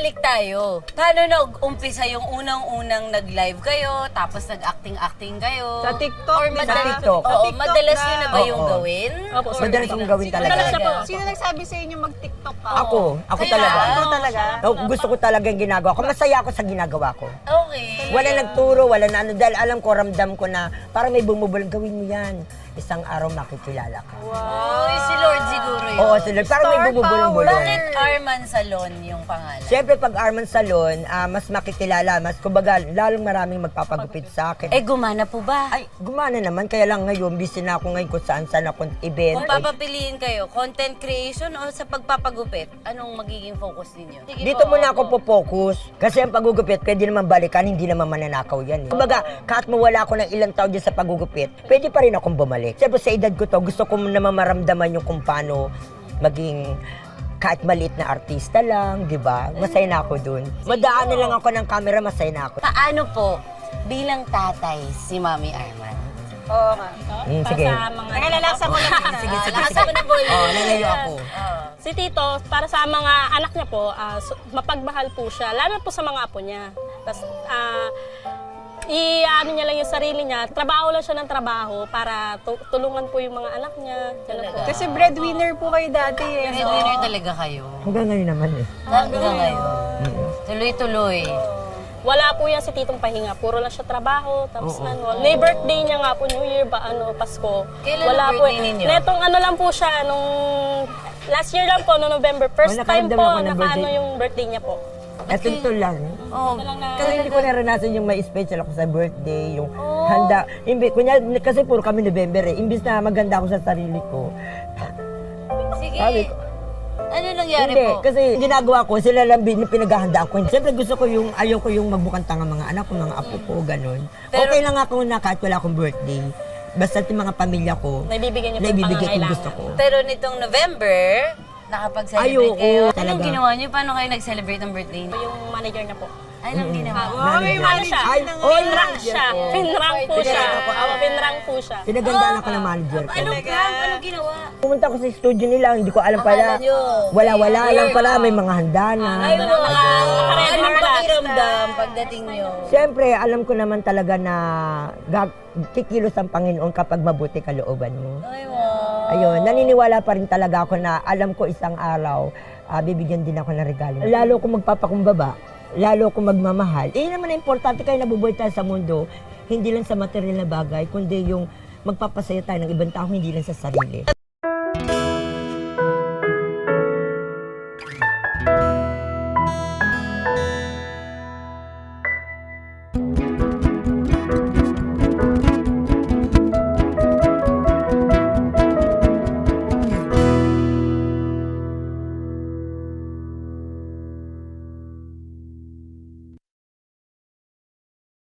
balik tayo. Paano nag-umpisa yung unang-unang nag-live kayo, tapos nag-acting-acting kayo? Sa TikTok, Or di ba? Sa TikTok. Oo, Sa TikTok madalas na. yun na ba yung Oo. gawin? Opo, Or Madalas hindi yung na? gawin talaga. Madalas na po. Sino nagsabi sa inyo mag-TikTok ka? Ako Kaya, talaga. Ako talaga. Gusto ko talaga yung ginagawa ko. Masaya ako sa ginagawa ko. Okay. Wala nagturo, wala na ano. Dahil alam ko, ramdam ko na parang may bumubulong, gawin mo yan. Isang araw makikilala ka. Uy, si Lord siguro yun. Oo, sila. Parang may Star bumubulong-bulong. Bakit Arman Salon yung pangalan? Siyempre, pag Arman Salon, mas makikilala, mas kumbaga, lalong maraming magpapagupit sa akin. Eh, gumana po ba? Ay, gumana naman. Kaya lang ngayon, busy na ako ngayon kung saan-saan akong event. Kung papapiliin kayo, content creation o sa pagpapagupit, anong magiging focus ninyo? Sige Dito po. muna ako po-focus. Kasi ang pagugupit, pwede naman balikan, hindi naman mananakaw yan. Kumbaga, kahit mawala ako ng ilang taon dyan sa pagugupit, pwede pa rin akong bumalik. Siyempre sa edad ko to, gusto ko naman maramdaman yung kung paano maging kahit maliit na artista lang, di ba? Masaya na ako dun. Madaan na lang ako ng camera, masaya na ako. Paano po bilang tatay si Mami Arman? Oo nga. Sige. Sa mga... Nakalalasan mo lang kita. Sige, sige, Lakas sige. mo na, boy. Oh, lalayo ako. Si Tito, para sa mga anak niya po, mapagmahal po siya, lalo po sa mga apo niya. Tapos, i-ano niya lang yung sarili niya, trabaho lang siya ng trabaho para tulungan po yung mga anak niya. Ganun po. Kasi breadwinner po kayo dati eh. Breadwinner talaga kayo. Hanggang ngayon naman eh. Hanggang ngayon. Tuloy-tuloy. Wala po yan si Titong pahinga, puro lang siya trabaho, tapos ano, may birthday niya nga po, New Year ba, Pasko. Kailan Wala ang po. birthday ninyo? Netong ano lang po siya, nung last year lang po, no November, first time nakaramdam po, ako ng nakaano birthday. yung birthday niya po. Ito ito lang. Oh, Kasi hindi ko naranasan yung may special ako sa birthday, yung handa. Kasi puro kami November eh. Imbis na maganda ako sa sarili ko. sige. Sabi ko, Ano nangyari hindi, po? kasi ginagawa ko, sila lang pinaghahandaan ko. Siyempre gusto ko yung, ayaw ko yung magbukang tanga mga anak ko, mga apo ko, ganun. Pero- Okay lang ako na kahit wala akong birthday. Basta yung mga pamilya ko, Naibibigyan niyo po yung naibibigay kong pangangailangan. gusto ko. Pero nitong November, nakapag-celebrate Ay, oo, kayo. talaga. Anong ginawa niyo? Paano kayo nag-celebrate ng birthday niyo? Yung manager niya po. Anong ginawa? Wow, may Manager. manager Ay, na oh, Pinrank siya. Pinrank po siya. Pinrank po siya. Pinagandaan ako ng manager ko. Anong prank? Anong ginawa? Pumunta ko sa studio nila, hindi ko alam pala. Akala nyo, Wala-wala weird. lang pala, may mga handa na. Ay, wow! naka-red Anong carpet. pakiramdam pagdating niyo? Siyempre, alam ko naman talaga na kikilos ang Panginoon kapag mabuti kalooban mo. Ay, wow. Ayun, naniniwala pa rin talaga ako na alam ko isang araw, bibigyan din ako ng regalo. Lalo ko magpapakumbaba, lalo ko magmamahal. Naman ang importante kayo nabubuhay tayo sa mundo, hindi lang sa material na bagay, kundi yung magpapasaya tayo ng ibang tao, hindi lang sa sarili.